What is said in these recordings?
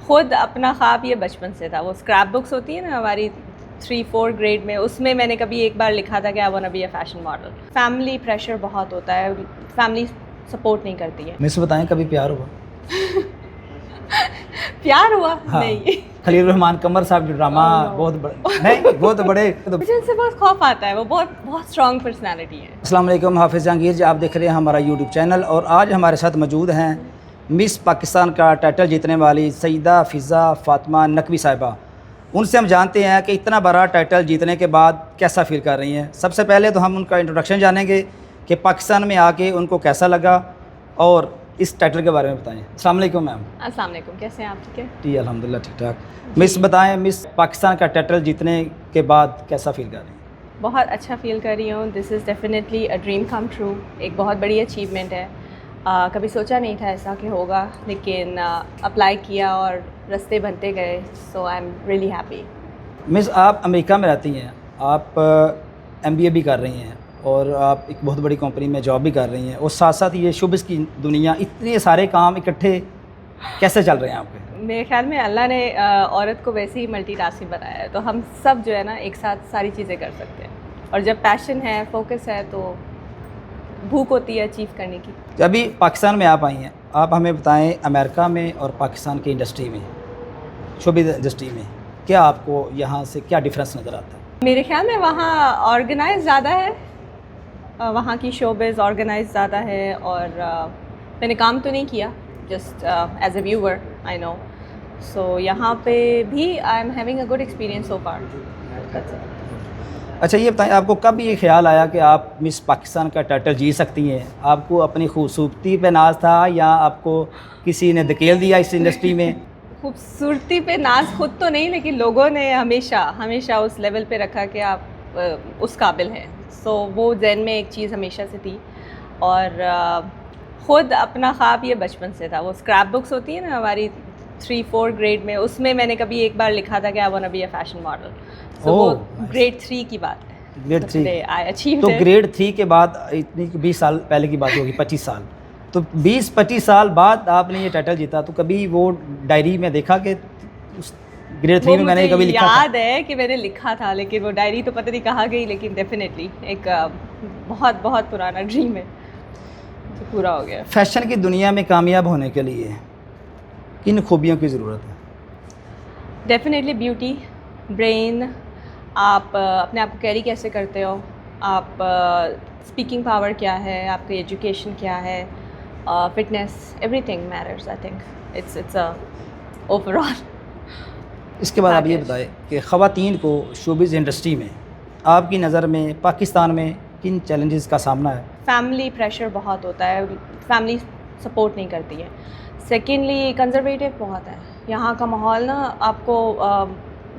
خود اپنا خواب یہ بچپن سے تھا. وہ اسکریپ بکس ہوتی ہیں نا ہماری 3-4 گریڈ میں, اس میں میں نے کبھی ایک بار لکھا تھا کہ I want to be a fashion model. Family pressure بہت ہوتا ہے, فیملی سپورٹ نہیں کرتی ہے. مس بتائیں کبھی پیار ہوا؟ پیار ہوا؟ ہاں. نہیں. خلیل الرحمان قمر صاحب جو ڈرامہ بہت بڑے نہیں وہ تو بڑے مجھے ان سے بہت خوف آتا ہے, وہ بہت اسٹرانگ پرسنالٹی ہے. السلام علیکم, حافظ جہانگیر جی آپ دیکھ رہے ہیں ہمارا یوٹیوب چینل, اور آج ہمارے ساتھ موجود ہیں مس پاکستان کا ٹائٹل جیتنے والی سیدہ فضا فاطمہ نقوی صاحبہ. ان سے ہم جانتے ہیں کہ اتنا بڑا ٹائٹل جیتنے کے بعد کیسا فیل کر رہی ہیں. سب سے پہلے تو ہم ان کا انٹروڈکشن جانیں گے کہ پاکستان میں آ کے ان کو کیسا لگا, اور اس ٹائٹل کے بارے میں بتائیں. السلام علیکم میم. السلام علیکم, کیسے ہیں آپ؟ ٹھیک ہے جی الحمدللہ ٹھیک ٹھاک. مس بتائیں, مس پاکستان کا ٹائٹل جیتنے کے بعد کیسا فیل کر رہی ہیں؟ بہت اچھا فیل کر رہی ہوں. This is definitely a dream come true. ایک بہت بڑی اچیومنٹ ہے. کبھی سوچا نہیں تھا ایسا کہ ہوگا, لیکن اپلائی کیا اور رستے بنتے گئے. سو آئی ایم ریئلی ہیپی. مس آپ امریکہ میں رہتی ہیں, آپ MBA بھی کر رہی ہیں, اور آپ ایک بہت بڑی کمپنی میں جاب بھی کر رہی ہیں, اور ساتھ ساتھ یہ شوبز کی دنیا, اتنے سارے کام اکٹھے کیسے چل رہے ہیں آپ کے؟ میرے خیال میں اللہ نے عورت کو ویسے ہی ملٹی ٹاسکنگ بنایا ہے, تو ہم سب جو ہے نا ایک ساتھ ساری چیزیں کر سکتے ہیں. اور جب پیشن ہے, فوکس ہے, تو بھوک ہوتی ہے اچیو کرنے کی. ابھی پاکستان میں آپ آئی ہیں, آپ ہمیں بتائیں امریکہ میں اور پاکستان کی انڈسٹری میں, شوبز انڈسٹری میں, کیا آپ کو یہاں سے کیا ڈفرینس نظر آتا ہے؟ میرے خیال میں وہاں آرگنائز زیادہ ہے, وہاں کی شوبز آرگنائز زیادہ ہے. اور میں نے کام تو نہیں کیا, جسٹ ایز اے ویور آئی نو. سو یہاں پہ بھی I am having a good experience so for. اچھا یہ بتائیں, آپ کو کب یہ خیال آیا کہ آپ مس پاکستان کا ٹائٹل جیت سکتی ہیں؟ آپ کو اپنی خوبصورتی پہ ناز تھا, یا آپ کو کسی نے دھکیل دیا اس انڈسٹری میں؟ خوبصورتی پہ ناز خود تو نہیں, لیکن لوگوں نے ہمیشہ اس لیول پہ رکھا کہ آپ اس قابل ہیں. سو وہ ذہن میں ایک چیز ہمیشہ سے تھی. اور خود اپنا خواب یہ بچپن سے تھا. وہ اسکریپ بکس ہوتی ہیں نا ہماری 3-4 گریڈ میں, اس میں میں نے کبھی ایک بار لکھا تھا کہ I want to be a fashion model. So وہ گریڈ 3 کی بات ہے. گریڈ 3 تو گریڈ 3 کے بعد اتنی 20 سال پہلے کی بات ہوگی, 25 سال. تو 20-25 سال بعد آپ نے یہ ٹائٹل جیتا, تو کبھی وہ ڈائری میں دیکھا کہ گریڈ 3 میں نے کبھی لکھا تھا؟ یاد ہے کہ میں نے لکھا تھا, لیکن وہ ڈائری تو پتہ نہیں کہاں گئی. لیکن ڈیفینیٹلی ایک بہت بہت پرانا ڈریم ہے جو پورا ہو گیا. فیشن کی دنیا میں کامیاب ہونے کے لیے کن خوبیوں کی ضرورت ہے؟ ڈیفینیٹلی بیوٹی, برین, آپ اپنے آپ کو کیری کیسے کرتے ہو, آپ اسپیکنگ پاور کیا ہے, آپ کی ایجوکیشن کیا ہے, fitness, everything matters. I think it's overall. اس کے بعد آپ یہ بتائیں کہ خواتین کو شوبز انڈسٹری میں آپ کی نظر میں پاکستان میں کن چیلنجز کا سامنا ہے؟ فیملی پریشر بہت ہوتا ہے, فیملی سپورٹ نہیں کرتی ہے. سیکنڈلی کنزرویٹو بہت ہے یہاں کا ماحول نا. آپ کو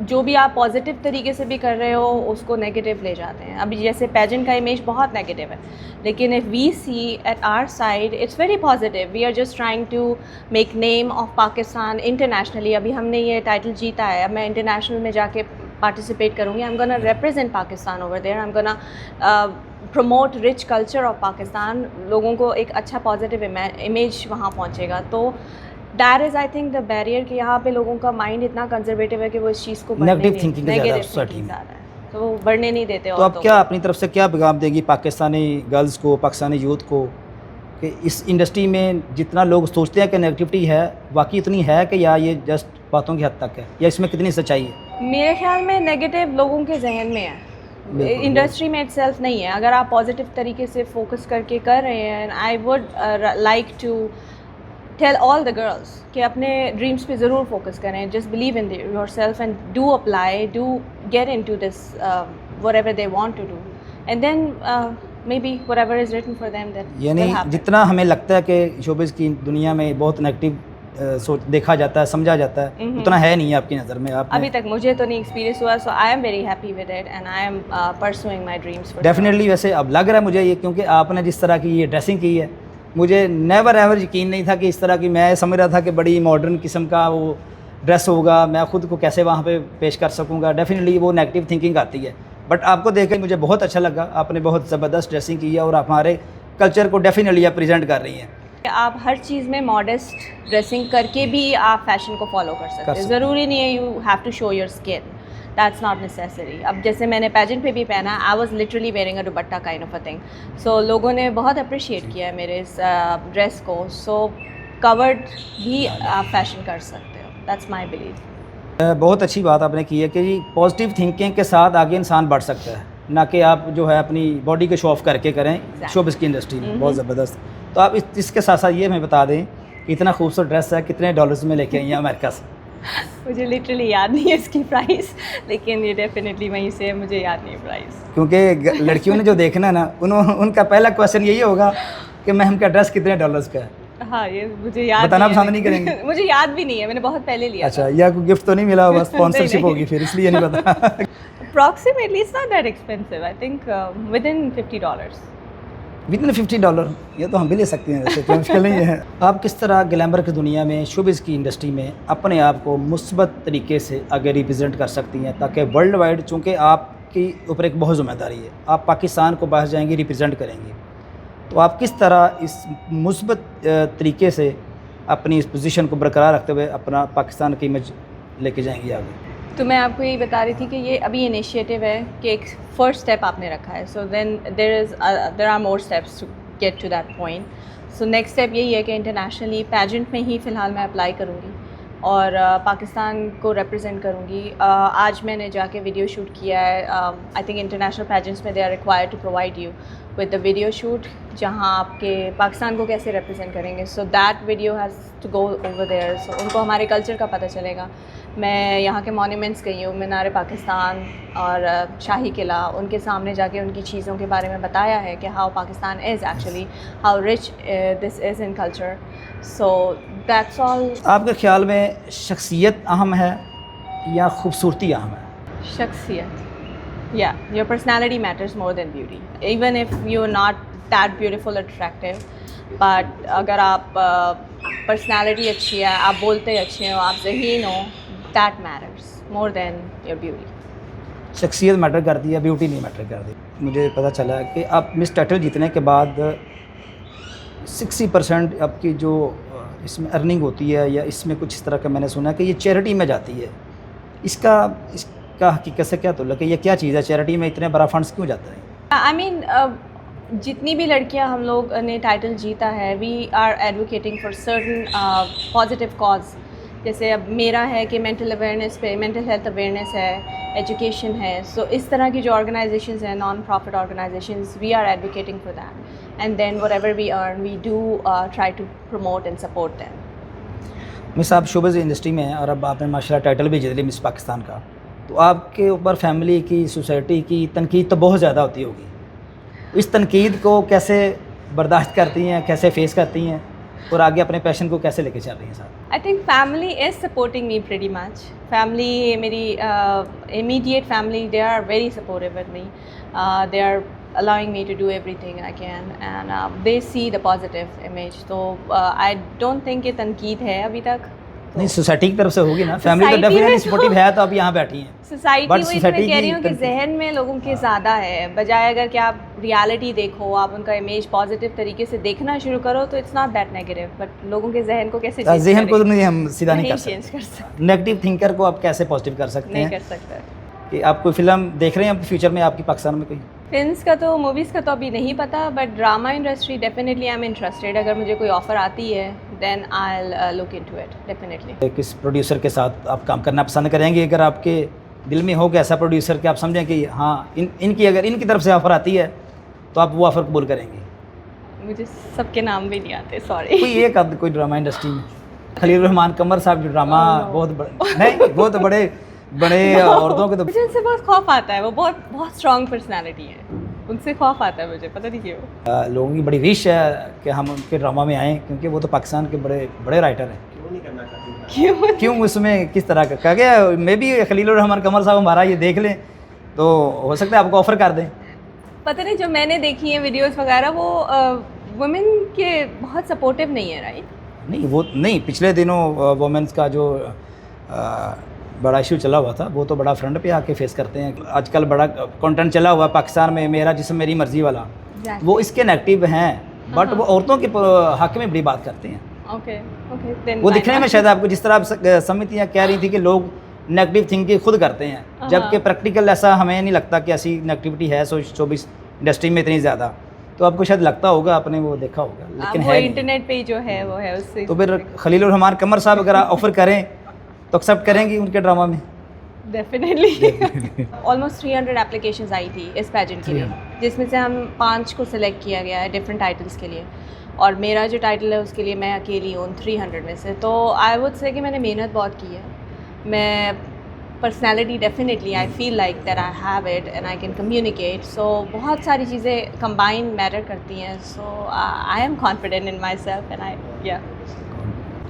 جو بھی آپ پازیٹیو طریقے سے بھی کر رہے ہو اس کو نیگیٹو لے جاتے ہیں. ابھی جیسے پیجنٹ کا امیج بہت نیگیٹو ہے, لیکن if we see at our side it's very positive. We are just trying to make name of Pakistan internationally. ابھی ہم نے یہ ٹائٹل جیتا ہے, اب میں انٹرنیشنل میں جا کے پارٹیسپیٹ کروں گی. I am gonna represent Pakistan over there. I am gonna promote rich culture of Pakistan. لوگوں کو ایک اچھا پازیٹیو امیج وہاں پہنچے گا. تو that is I think the barrier کہ یہاں پہ لوگوں کا مائنڈ اتنا کنزرویٹو ہے کہ وہ اس چیز کو نیگیٹو تھنکنگ زیادہ ہے, تو وہ بڑھنے نہیں دیتے. تو اب کیا اپنی طرف سے کیا پیغام دے گی پاکستانی گرلز کو, پاکستانی یوتھ کو, کہ اس انڈسٹری میں جتنا لوگ سوچتے ہیں کہ نیگیٹیوٹی ہے, واقعی اتنی ہے کہ یا یہ جسٹ باتوں کی حد تک ہے, یا اس میں کتنی سچائی ہے؟ میرے خیال میں نیگیٹو لوگوں کے ذہن میں ہے, انڈسٹری میں اٹ سیلف نہیں ہے. اگر آپ پازیٹیو طریقے سے فوکس کر کے کر رہے ہیں, I would like to tell all the girls کہ اپنے ڈریمس پہ ضرور فوکس کریں. Just believe in yourself and do apply, do get into this whatever they want to do, and then may be whatever is written for them that. یعنی جتنا ہمیں لگتا ہے کہ showbiz کی دنیا میں بہت نیگیٹو دیکھا جاتا ہے, سمجھا جاتا ہے, اتنا ہے نہیں آپ کی نظر میں؟ آپ ابھی تک مجھے تو نہیں ایکسپیرینس ہوا. So I am very happy with it and I am pursuing my dreams. Definitely. ویسے اب لگ رہا ہے مجھے یہ, کیونکہ آپ نے جس طرح کی یہ ڈریسنگ کی ہے, مجھے نیور ایور یقین نہیں تھا کہ اس طرح کی, میں سمجھ رہا تھا کہ بڑی ماڈرن قسم کا وہ ڈریس ہوگا, میں خود کو کیسے وہاں پہ پیش کر سکوں گا. ڈیفینیٹلی وہ نیگیٹو تھنکنگ آتی ہے, بٹ آپ کو دیکھ کے مجھے بہت اچھا لگا. آپ نے بہت زبردست ڈریسنگ کی ہے, اور آپ ہمارے کلچر کو ڈیفینیٹلی آپ پریزنٹ کر رہی ہیں. آپ ہر چیز میں ماڈسٹ ڈریسنگ کر کے بھی آپ فیشن کو فالو کر سکتے ہیں. ضروری نہیں ہے you have to show your skin. That's not necessary. اب جیسے میں نے پیجنٹ پہ بھی پہنا, I was literally wearing a dupatta kind of a thing. So لوگوں نے بہت اپریشیٹ کیا ہے میرے اس ڈریس کو. سو کورڈ بھی آپ فیشن کر سکتے ہو. That's my belief. بہت اچھی بات آپ نے کی ہے کہ جی پازیٹیو تھنکنگ کے ساتھ آگے انسان بڑھ سکتا ہے, نہ کہ آپ جو ہے اپنی باڈی کو شو آف کر کے کریں شوبز کی انڈسٹری میں. بہت زبردست. تو آپ اس کے ساتھ ساتھ یہ ہمیں بتا دیں کہ اتنا خوبصورت ڈریس ہے کتنے ڈالرز میں لے کے آئی ہیں امریکہ سے؟ مجھے لٹرلی یاد نہیں ہے اس کی پرائز, لیکن یہ ڈیفینیٹلی وہیں سے مجھے یاد نہیں ہے پرائز. کیونکہ لڑکیوں نے جو دیکھنا ہے نا, ان کا پہلا کویشچن یہی ہوگا کہ میم کا ڈریس کتنے ڈالرز کا ہے. ہاں یہ مجھے یاد بتانا پسند نہیں کریں گے. مجھے یاد بھی نہیں ہے, میں نے بہت پہلے لیا. اچھا, یا کوئی گفٹ تو نہیں ملا ہوگا, اسپانسرشپ ہوگی پھر, اس لیے نہیں پتا. Approximately it's not that expensive. I think within $50. Within $50 یہ تو ہم بھی لے سکتے ہیں, ویسے کوئی مشکل نہیں ہے. آپ کس طرح گلیمر کی دنیا میں, شوبز کی انڈسٹری میں اپنے آپ کو مثبت طریقے سے آگے ریپرزینٹ کر سکتی ہیں, تاکہ ورلڈ وائڈ, چونکہ آپ کی اوپر ایک بہت ذمہ داری ہے, آپ پاکستان کو باہر جائیں گے, ریپرزینٹ کریں گے, تو آپ کس طرح اس مثبت طریقے سے اپنی اس پوزیشن کو برقرار رکھتے ہوئے اپنا پاکستان کی امیج لے کے جائیں گے آگے؟ تو میں آپ کو یہی بتا رہی تھی کہ یہ ابھی انیشیٹو ہے کہ ایک فرسٹ اسٹیپ آپ نے رکھا ہے. So then there are more steps to get to that point. So next step یہی ہے کہ انٹرنیشنلی پیجنٹ میں ہی فی الحال میں اپلائی کروں گی اور پاکستان کو ریپرزینٹ کروں گی. آج میں نے جا کے ویڈیو شوٹ کیا ہے. آئی تھنک انٹرنیشنل پیجنٹس میں they are required to provide you with the video shoot, جہاں آپ کے پاکستان کو کیسے ریپرزینٹ کریں گے. So that video has to go over there. So ان کو ہمارے کلچر کا پتہ چلے گا. میں یہاں کے مونیومنٹس گئی ہوں, مینار پاکستان اور شاہی قلعہ, ان کے سامنے جا کے ان کی چیزوں کے بارے میں بتایا ہے کہ how Pakistan is actually, how rich this is in culture. So that's all. آپ کے خیال میں شخصیت اہم ہے یا خوبصورتی اہم ہے؟ شخصیت. Yeah, your personality matters more than beauty. Even if you're not that beautiful or attractive, but اگر آپ personality اچھی ہے, آپ بولتے اچھے ہو, آپ ذہین ہو, that matters more than your beauty. شخصیت میٹر کرتی ہے, بیوٹی نہیں میٹر کرتی. مجھے پتہ چلا کہ آپ مس ٹائٹل جیتنے کے بعد 60% آپ کی جو اس میں ارننگ ہوتی ہے, یا اس میں کچھ اس طرح کا میں نے سنا کہ یہ چیریٹی میں جاتی ہے. اس کا حقیقت سے کیا تعلق ہے, یہ کیا چیز ہے, چیریٹی میں اتنے بڑا فنڈس کیوں جاتا ہے؟ I mean, جتنی بھی لڑکیاں ہم لوگ نے ٹائٹل جیتا ہے, we are advocating for certain positive cause. جیسے اب میرا ہے کہ مینٹل اویئرنیس پہ, مینٹل ہیلتھ اویئرنیس ہے, ایجوکیشن ہے. سو اس طرح کی جو آرگنائزیشنز ہیں, non profit organizations, we are advocating for that, and then whatever we earn we do try to promote and support them. Miss آپ showbiz industry میں ہیں اور اب آپ نے ماشاء اللہ ٹائٹل بھی جیت لی مس پاکستان کا, تو آپ کے اوپر فیملی کی, سوسائٹی کی تنقید تو بہت زیادہ ہوتی ہوگی. اس تنقید کو کیسے برداشت کرتی ہیں, کیسے فیس کرتی ہیں, اور آگے اپنے پیشن کو کیسے لے کے چل رہی ہیں ساتھ؟ I think family is supporting me pretty much. Family, میری immediate family, they are very supportive with me. They are allowing me to do everything I can, and they see the positive image. So I don't think یہ تنقید ہے ابھی تک. نہیں, society کی طرف سے ہوگی نا, فیملی تو ڈیفینیٹلی سپورٹیو ہے, تو آپ یہاں بیٹھی ہیں. سوسائٹی وہ اس میں کہہ رہی ہوں کہ ذہن میں لوگوں کے زیادہ ہے, بجائے اگر کہ آپ ریالٹی دیکھو, آپ ان کا امیج پازیٹیو طریقے سے دیکھنا شروع کرو, تو it's not that negative. But لوگوں کے ذہن کو کیسے چینج, ذہن کو نہیں ہم سیدھا نہیں کر سکتے. نیگیٹو تھنکر کو آپ کیسے پازیٹیو کر سکتے ہیں؟ نہیں کر سکتے. کہ آپ کوئی فلم دیکھ رہے ہیں فیوچر میں آپ کی پاکستان میں کوئی؟ فلمس کا تو, موویز کا تو ابھی نہیں پتہ, but drama industry definitely I am interested. اگر مجھے کوئی آفر آتی ہے دین آئی ول لک انٹو اٹ ڈیفینیٹلی. کس پروڈیوسر کے ساتھ آپ کام کرنا پسند کریں گے, اگر آپ کے دل میں ہو کہ ایسا پروڈیوسر کہ آپ سمجھیں کہ ہاں ان کی, اگر ان کی طرف سے آفر آتی ہے تو آپ وہ آفر قبول کریں گے؟ مجھے سب کے نام بھی نہیں آتے, سوری. کوئی ایک آدھ کوئی ڈرامہ انڈسٹری میں, خلیل الرحمان قمر صاحب جو ڈرامہ بہت بڑے, نہیں وہ تو بڑے عورتوں کے, تو مجھے ان سے بہت خوف آتا ہے. وہ بہت اسٹرانگ پرسنالٹی ہے, ان سے خوف آتا ہے مجھے, پتہ نہیں کیوں. لوگوں کی بڑی وش ہے کہ ہم ان کے ڈرامہ میں آئیں, کیونکہ وہ تو پاکستان کے بڑے رائٹر ہیں. کیوں نہیں کرنا چاہتے؟ کیوں اس میں کس طرح کا کہا گیا؟ میں بھی خلیل الرحمان قمر صاحب ہمارا یہ دیکھ لیں تو ہو سکتا ہے آپ کو آفر کر دیں. پتہ نہیں, جو میں نے دیکھی ہیں ویڈیوز وغیرہ, وہ وومن کے بہت سپورٹیو نہیں ہے, رائٹ؟ نہیں, وہ نہیں, پچھلے دنوں وومنس کا جو بڑا ایشو چلا ہوا تھا, وہ تو بڑا فرنٹ پہ آ کے فیس کرتے ہیں. آج کل بڑا کنٹینٹ چلا ہوا پاکستان میں, میرا جسم میری مرضی والا, وہ اس کے نیگیٹو ہیں. بٹ وہ عورتوں کے حق میں بڑی بات کرتے ہیں. Okay okay. وہ دکھنے میں شاید آپ کو جس طرح آپ سمجھتی ہیں کہہ رہی تھی کہ لوگ نیگیٹو تھنکنگ خود کرتے ہیں, جبکہ پریکٹیکل ایسا ہمیں نہیں لگتا کہ ایسی نیگیٹیوٹی ہے شوبز انڈسٹری میں اتنی زیادہ. تو آپ کو شاید لگتا ہوگا, آپ نے وہ دیکھا ہوگا, لیکن وہ ہے انٹرنیٹ پہ جو ہے وہ ہے اس سے. تو پھر خلیل الرحمان قمر صاحب اگر آفر کریں تو ایکسیپٹ کریں گی ان کے ڈرامہ میں؟ ڈیفینیٹلی. آلموسٹ 300 اپلیکیشنز آئی تھی اس پیجنٹ کے لیے, جس میں سے ہم 5 کو سلیکٹ کیا گیا ہے ڈفرینٹ ٹائٹلس کے لیے, اور میرا جو ٹائٹل ہے اس کے لیے میں اکیلی ہوں 300 میں سے. تو آئی وڈ سے کہ میں نے محنت بہت کی ہے. میں personality definitely I feel like that I have it and I can communicate. So بہت ساری چیزیں کمبائن میٹر کرتی ہیں. So I am confident in myself and I یا.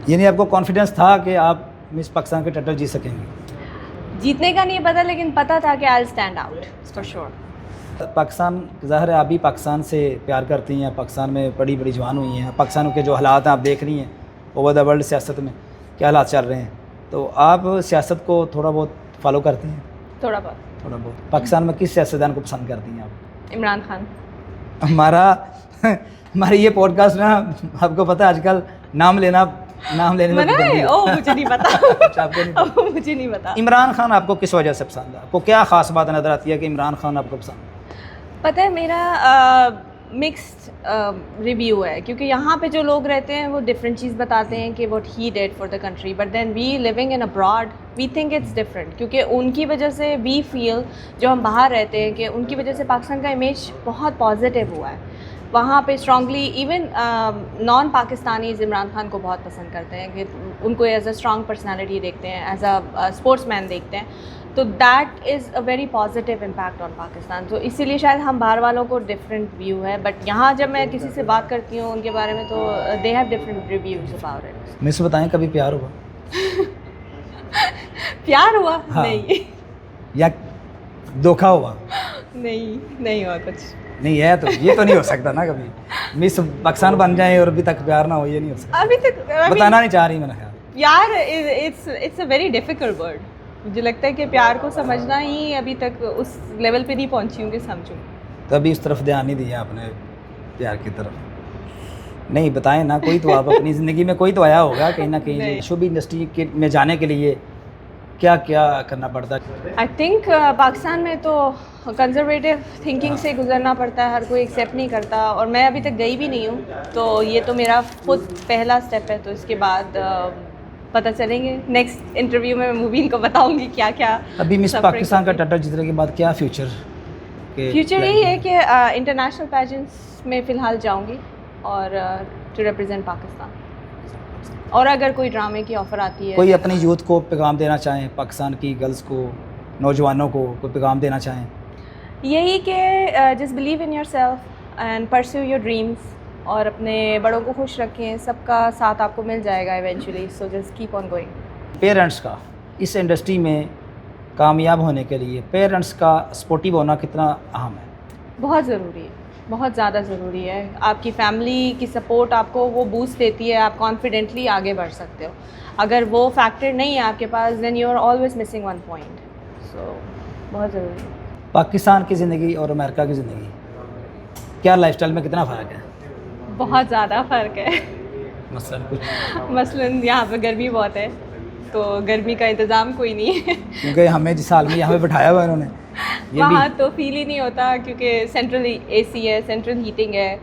یعنی آپ کو کانفیڈنس تھا کہ آپ مس پاکستان کے ٹائٹل جیت سکیں گے؟ جیتنے کا نہیں پتہ, لیکن پتہ تھا کہ I will stand out for sure. Pakistan ظاہر ہے آپ بھی پاکستان سے پیار کرتی ہیں, پاکستان میں بڑی بڑی جوان ہوئی ہیں, پاکستان کے جو حالات ہیں آپ دیکھ رہی ہیں اوور دا ورلڈ سیاست میں کیا حالات چل رہے ہیں, تو آپ سیاست کو تھوڑا بہت فالو کرتی ہیں؟ تھوڑا بہت. پاکستان میں کس سیاستدان کو پسند کرتی ہیں آپ؟ عمران خان. ہماری یہ پوڈ کاسٹ نا, آپ کو پتہ ہے آج کل نام لینے میں مجھے نہیں پتا. عمران خان آپ کو کس وجہ سے پسند ہے؟ آپ کو کیا خاص بات نظر آتی ہے کہ عمران خان آپ کو پسند ہے؟ پتہ ہے میرا مکسڈ ریویو ہے, کیونکہ یہاں پہ جو لوگ رہتے ہیں وہ ڈفرینٹ چیز بتاتے ہیں کہ what he did for the country, but then we living in abroad we think it's different, کیونکہ ان کی وجہ سے وی فیل جو ہم باہر رہتے ہیں کہ ان کی وجہ سے پاکستان کا امیج بہت پازیٹیو ہوا ہے. وہاں پہ strongly even non Pakistanis Imran Khan کو بہت پسند کرتے ہیں, کہ ان کو ایز اے اسٹرانگ پرسنالٹی دیکھتے ہیں, ایز اے اسپورٹس مین دیکھتے ہیں. تو that is a very positive impact on Pakistan. تو اسی لیے شاید ہم باہر والوں کو ڈفرینٹ ویو ہے, بٹ یہاں جب میں کسی سے بات کرتی ہوں ان کے بارے میں تو they have different reviews about it. مجھ سے بتائیں کبھی پیار ہوا؟ پیار ہوا؟ نہیں. یا دھوکا ہوا؟ نہیں ہوا کچھ. نہیں ہے تو یہ تو نہیں ہو سکتا نا کبھی مس پاکستان بن جائیں اور ابھی تک پیار نہ ہو, یہ نہیں ہو سکتا. ابھی تک بتانا نہیں چاہ رہی میں نے خیال. یار it's a very difficult word. مجھے لگتا ہے کہ پیار کو سمجھنا ہی ابھی تک اس لیول پہ نہیں پہنچی ہوں کہ سمجھوں. تو ابھی اس طرف دھیان نہیں دیا آپ نے پیار کی طرف؟ نہیں بتائیں نا, کوئی تو آپ اپنی زندگی میں کوئی تو آیا ہوگا کہیں نہ کہیں. شوبز انڈسٹری میں جانے کے لیے کیا کرنا پڑتا ہے؟ آئی تھنک پاکستان میں تو کنزرویٹیو تھنکنگ سے گزرنا پڑتا ہے, ہر کوئی ایکسیپٹ نہیں کرتا, اور میں ابھی تک گئی بھی نہیں ہوں. تو یہ تو میرا خود پہلا اسٹیپ ہے. تو اس کے بعد پتہ چلیں گے نیکسٹ انٹرویو میں مبین کو بتاؤں گی کیا کیا. ابھی مس پاکستان کا ٹائٹل جیتنے کے بعد کیا فیوچر یہی ہے کہ انٹرنیشنل پیجنٹس میں فی الحال جاؤں گی اور ٹو ریپرزینٹ پاکستان. اور اگر کوئی ڈرامے کی آفر آتی ہے, کوئی اپنی یوتھ کو پیغام دینا چاہیں, پاکستان کی گرلز کو, نوجوانوں کو کوئی پیغام دینا چاہیں؟ یہی کہ just believe in yourself and perceive your dreams, اور اپنے بڑوں کو خوش رکھیں. سب کا ساتھ آپ کو مل جائے گا eventually. So just keep on going. Parents کا اس انڈسٹری میں کامیاب ہونے کے لیے پیرنٹس کا سپورٹیو ہونا کتنا اہم ہے؟ بہت ضروری ہے, بہت زیادہ ضروری ہے. آپ کی فیملی کی سپورٹ آپ کو وہ بوسٹ دیتی ہے, آپ کانفیڈنٹلی آگے بڑھ سکتے ہو. اگر وہ فیکٹر نہیں ہے آپ کے پاس, then you are always missing one point. So بہت ضروری ہے. پاکستان کی زندگی اور امریکہ کی زندگی کیا لائف اسٹائل میں کتنا فرق ہے؟ بہت زیادہ فرق ہے. مثلاً یہاں پہ گرمی بہت ہے, تو گرمی کا انتظام کوئی نہیں ہے, کیونکہ ہمیں جس حال میں یہاں پہ بٹھایا ہوا انہوں نے, وہاں تو فیل ہی نہیں ہوتا کیونکہ سینٹرل اے سی ہے, سینٹرل ہیٹنگ ہے.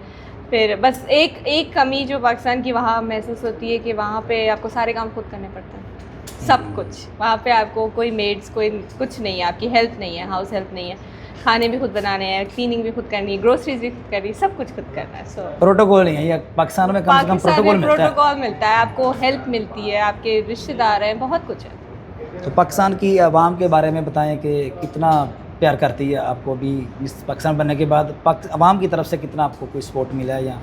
پھر بس ایک کمی جو پاکستان کی وہاں محسوس ہوتی ہے کہ وہاں پہ آپ کو سارے کام خود کرنے پڑتے ہیں, سب کچھ. وہاں پہ آپ کو کوئی میڈس کوئی کچھ نہیں ہے, آپ کی ہیلپ نہیں ہے, ہاؤس ہیلپ نہیں ہے, کھانے بھی خود بنانے ہیں, کلیننگ بھی خود کرنی ہے, گروسریز بھی خود کرنی ہے, سب کچھ خود کرنا ہے. سو پروٹوکول نہیں ہے یا پاکستان میں کم سے کم پروٹوکول ملتا ہے, آپ کو ہیلپ ملتی ہے, آپ کے رشتے دار ہیں, بہت کچھ ہے. تو پاکستان کی عوام کے بارے میں بتائیں کہ کتنا پیار کرتی ہے آپ کو بھی پاکستان بننے کے بعد, عوام کی طرف سے کتنا آپ کو کوئی سپورٹ ملا ہے؟ یا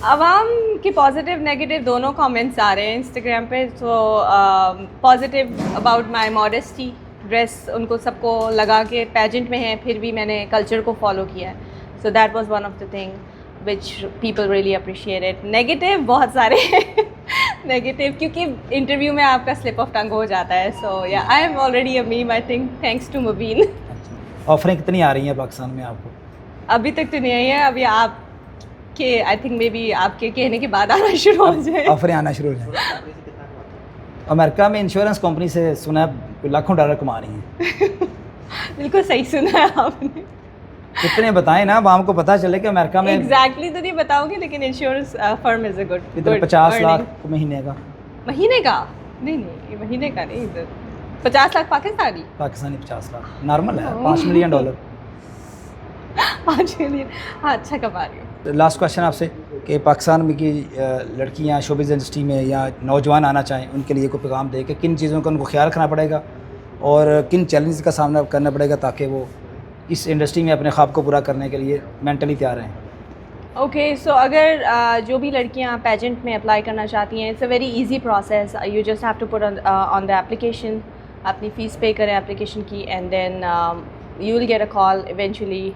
عوام کی پازیٹیو نیگیٹو دونوں کامنٹس آ رہے ہیں انسٹاگرام پہ. تو پازیٹیو اباؤٹ مائی ماڈesty ڈریس, ان کو سب کو لگا کہ پیجنٹ میں ہے پھر بھی میں نے کلچر کو فالو کیا ہے. So that was one of the thing which people really appreciate. Negative بہت سارے نیگیٹو, کیونکہ انٹرویو میں آپ کا سلپ آف ٹنگ ہو جاتا ہے. So yeah I am already a meme, I think thanks to Mubeen. آفریں کتنی آ رہی ہیں پاکستان میں آپ کو؟ ابھی تک تو نہیں آئی ہے. ابھی آپ کہ آئی تھنک مے بی آپ کے کہنے کے بعد آنا شروع ہو جائے. آفریں آنا شروع ہو جائیں. امریکہ میں انشورنس کمپنی سے سنا ہے لاکھوں ڈالر کما رہی ہیں. بالکل صحیح سنا ہے آپ نے. کتنے بتائیں نا عوام کو پتہ چلے کہ امریکہ میں ایگزیکٹلی تو نہیں بتاؤں گی, لیکن insurance firm is a good. ادھر 50 لاکھ مہینے کا. مہینے کا نہیں, یہ مہینے کا نہیں, ادھر 50 لاکھ پاکستانی 50 لاکھ نارمل ہے. $5 ملین 5 ملین. ہاں اچھا کما رہی ہوں. لاسٹ کویشچن آپ سے کہ پاکستان میں کی لڑکیاں شوبز انڈسٹری میں یا نوجوان آنا چاہیں, ان کے لیے کوئی پیغام دے کہ کن چیزوں کا ان کو خیال رکھنا پڑے گا اور کن چیلنجز کا سامنا کرنا پڑے گا تاکہ وہ اس انڈسٹری میں اپنے خواب کو پورا کرنے کے لیے مینٹلی تیار ہیں. اوکے, سو اگر جو بھی لڑکیاں پیجنٹ میں اپلائی کرنا چاہتی ہیں, it's a very easy process. You just have to put on the application, اپنی فیس پے کریں ایپلیکیشن کی, and then you will get a call eventually.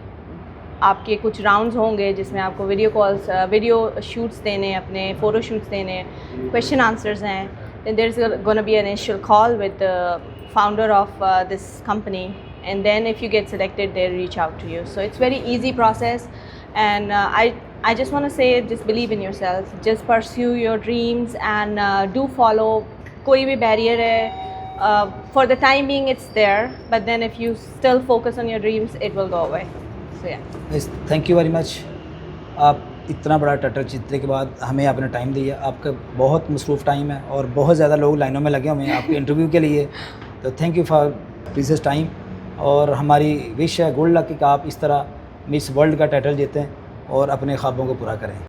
آپ کے کچھ راؤنڈز ہوں گے جس میں آپ کو ویڈیو شوٹس دینے, اپنے فوٹو شوٹس دینے, کویشچن آنسرز ہیں. Then there is gonna be an initial call with founder of this company, and then if you get selected they'll reach out to you. So it's very easy process, and I just want to say, just believe in yourself, just pursue your dreams, and do follow. Koi bhi barrier hai, for the time being it's there, but then if you still focus on your dreams it will go away. So yeah, thank you very much. آپ اتنا بڑا ٹٹر جیتنے کے بعد ہمیں آپ نے time دیا. آپ کا بہت مصروف ٹائم ہے اور بہت زیادہ لوگ لائنوں میں لگے ہوئے ہیں آپ کے انٹرویو کے لیے, تو thank you for precious time. اور ہماری وش ہے, گڈ لک کہ آپ اس طرح مس ورلڈ کا ٹائٹل جیتیں اور اپنے خوابوں کو پورا کریں.